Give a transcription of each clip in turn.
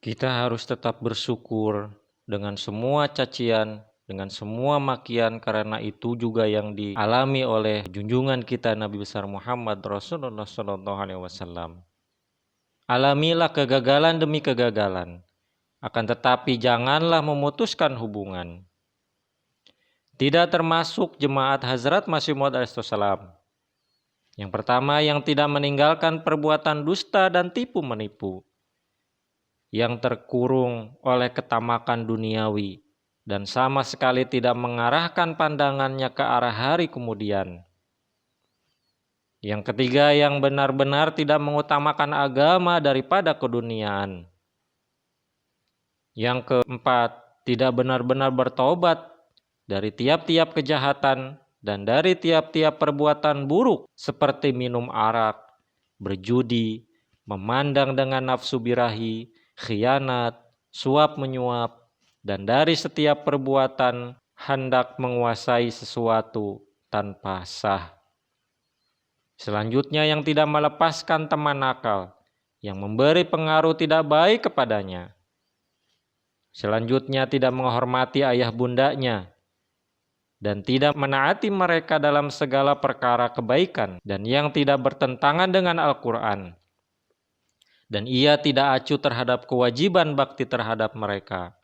Kita harus tetap bersyukur dengan semua cacian, dengan semua makian, karena itu juga yang dialami oleh junjungan kita Nabi besar Muhammad Rasulullah SAW. Alamilah kegagalan demi kegagalan, akan tetapi janganlah memutuskan hubungan. Tidak termasuk jemaat Hazrat Masih Maud alaihissalam. Yang pertama, yang tidak meninggalkan perbuatan dusta dan tipu menipu, yang terkurung oleh ketamakan duniawi dan sama sekali tidak mengarahkan pandangannya ke arah hari kemudian. Yang ketiga, yang benar-benar tidak mengutamakan agama daripada keduniaan. Yang keempat, tidak benar-benar bertobat dari tiap-tiap kejahatan dan dari tiap-tiap perbuatan buruk seperti minum arak, berjudi, memandang dengan nafsu birahi, khianat, suap menyuap, dan dari setiap perbuatan hendak menguasai sesuatu tanpa sah. Selanjutnya, yang tidak melepaskan teman nakal yang memberi pengaruh tidak baik kepadanya. Selanjutnya, tidak menghormati ayah bundanya dan tidak menaati mereka dalam segala perkara kebaikan dan yang tidak bertentangan dengan Al-Quran. Dan ia tidak acuh terhadap kewajiban bakti terhadap mereka.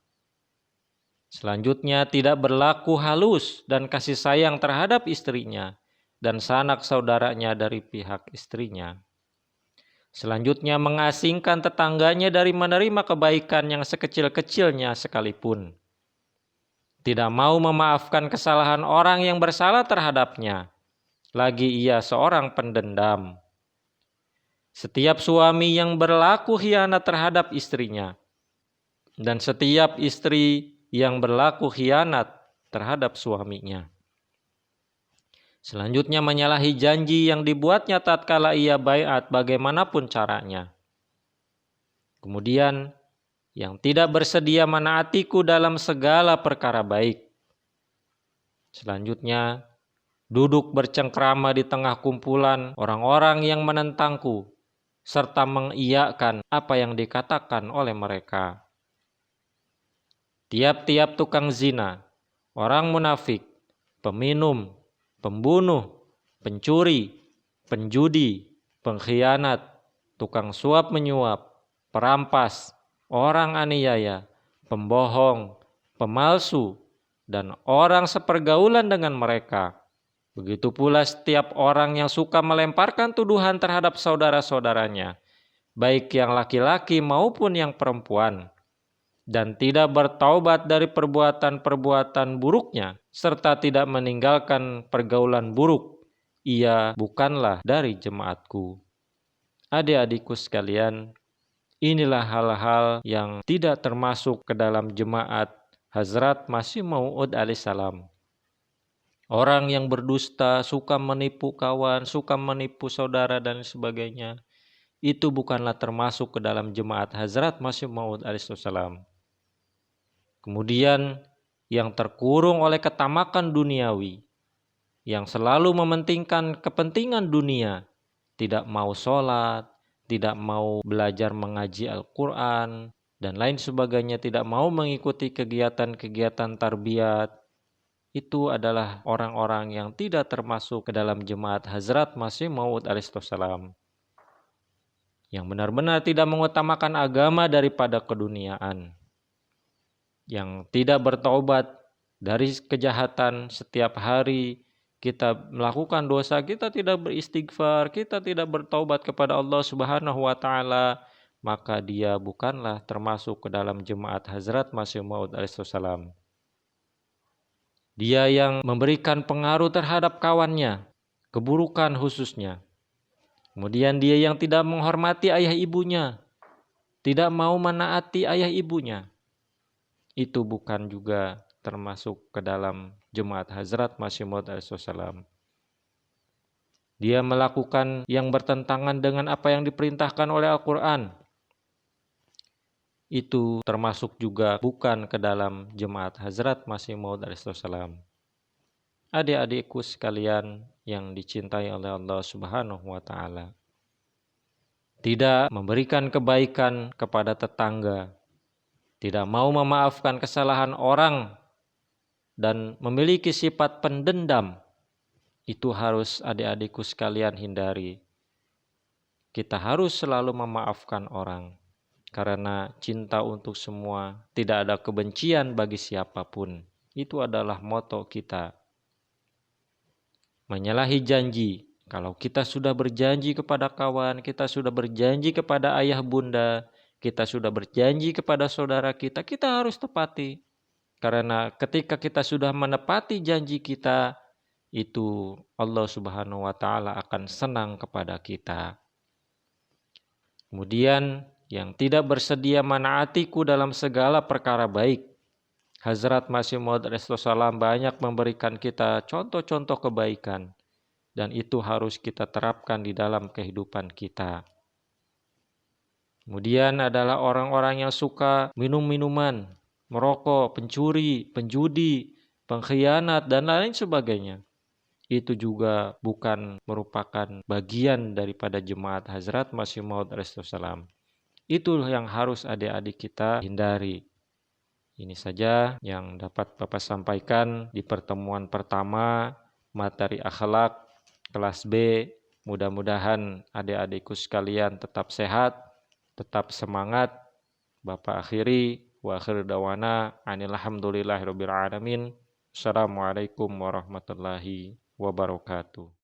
Selanjutnya, tidak berlaku halus dan kasih sayang terhadap istrinya dan sanak saudaranya dari pihak istrinya. Selanjutnya, mengasingkan tetangganya dari menerima kebaikan yang sekecil-kecilnya sekalipun. Tidak mau memaafkan kesalahan orang yang bersalah terhadapnya, lagi ia seorang pendendam. Setiap suami yang berlaku khianat terhadap istrinya, dan setiap istri yang berlaku khianat terhadap suaminya. Selanjutnya, menyalahi janji yang dibuatnya tatkala ia baiat bagaimanapun caranya. Kemudian, yang tidak bersedia menaatiku dalam segala perkara baik. Selanjutnya, duduk bercengkrama di tengah kumpulan orang-orang yang menentangku, serta mengiyakan apa yang dikatakan oleh mereka. Tiap-tiap tukang zina, orang munafik, peminum, pembunuh, pencuri, penjudi, pengkhianat, tukang suap menyuap, perampas, orang aniaya, pembohong, pemalsu, dan orang sepergaulan dengan mereka. Begitu pula setiap orang yang suka melemparkan tuduhan terhadap saudara-saudaranya, baik yang laki-laki maupun yang perempuan, dan tidak bertaubat dari perbuatan-perbuatan buruknya, serta tidak meninggalkan pergaulan buruk, ia bukanlah dari jemaatku. Adik-adikku sekalian, inilah hal-hal yang tidak termasuk ke dalam jemaat Hazrat Masih Maud alaihissalam. Orang yang berdusta, suka menipu kawan, suka menipu saudara dan sebagainya, itu bukanlah termasuk ke dalam jemaat Hazrat Masih Maud alaihissalam. Kemudian yang terkurung oleh ketamakan duniawi, yang selalu mementingkan kepentingan dunia, tidak mau sholat, tidak mau belajar mengaji Al-Quran, dan lain sebagainya, tidak mau mengikuti kegiatan-kegiatan tarbiyat, itu adalah orang-orang yang tidak termasuk ke dalam jemaat Hazrat Masih Maud alaihissalam, yang benar-benar tidak mengutamakan agama daripada keduniaan, yang tidak bertaubat dari kejahatan. Setiap hari kita melakukan dosa, kita tidak beristighfar, kita tidak bertaubat kepada Allah Subhanahu wa Ta'ala, maka dia bukanlah termasuk ke dalam jemaat Hazrat Masih Maud alaihissalam. Dia yang memberikan pengaruh terhadap kawannya, keburukan khususnya. Kemudian dia yang tidak menghormati ayah ibunya, tidak mau menaati ayah ibunya. Itu bukan juga termasuk ke dalam jemaat Hazrat Masih Maud alaihissalam. Dia melakukan yang bertentangan dengan apa yang diperintahkan oleh Al-Quran. Itu termasuk juga bukan ke dalam jemaat Hazrat Masih Maud alaihissalam. Adik-adikku sekalian yang dicintai oleh Allah Subhanahu wa Ta'ala, tidak memberikan kebaikan kepada tetangga, tidak mau memaafkan kesalahan orang, dan memiliki sifat pendendam, itu harus adik-adikku sekalian hindari. Kita harus selalu memaafkan orang, karena cinta untuk semua, tidak ada kebencian bagi siapapun. Itu adalah moto kita. Menyalahi janji. Kalau kita sudah berjanji kepada kawan, kita sudah berjanji kepada ayah bunda, kita sudah berjanji kepada saudara kita harus tepati. Karena ketika kita sudah menepati janji kita, itu Allah Subhanahu wa Ta'ala akan senang kepada kita. Kemudian yang tidak bersedia menaatiku dalam segala perkara baik. Hazrat Masih Maud Rasulullah SAW banyak memberikan kita contoh-contoh kebaikan. Dan itu harus kita terapkan di dalam kehidupan kita. Kemudian adalah orang-orang yang suka minum-minuman, merokok, pencuri, penjudi, pengkhianat, dan lain sebagainya. Itu juga bukan merupakan bagian daripada jemaat Hazrat Masih Maud Rasulullah SAW. Itu yang harus adik-adik kita hindari. Ini saja yang dapat Bapak sampaikan di pertemuan pertama materi akhlak kelas B. Mudah-mudahan adik-adikku sekalian tetap sehat, tetap semangat. Bapak akhiri wa akhir dawana alhamdulillahirabbil alamin. Assalamualaikum warahmatullahi wabarakatuh.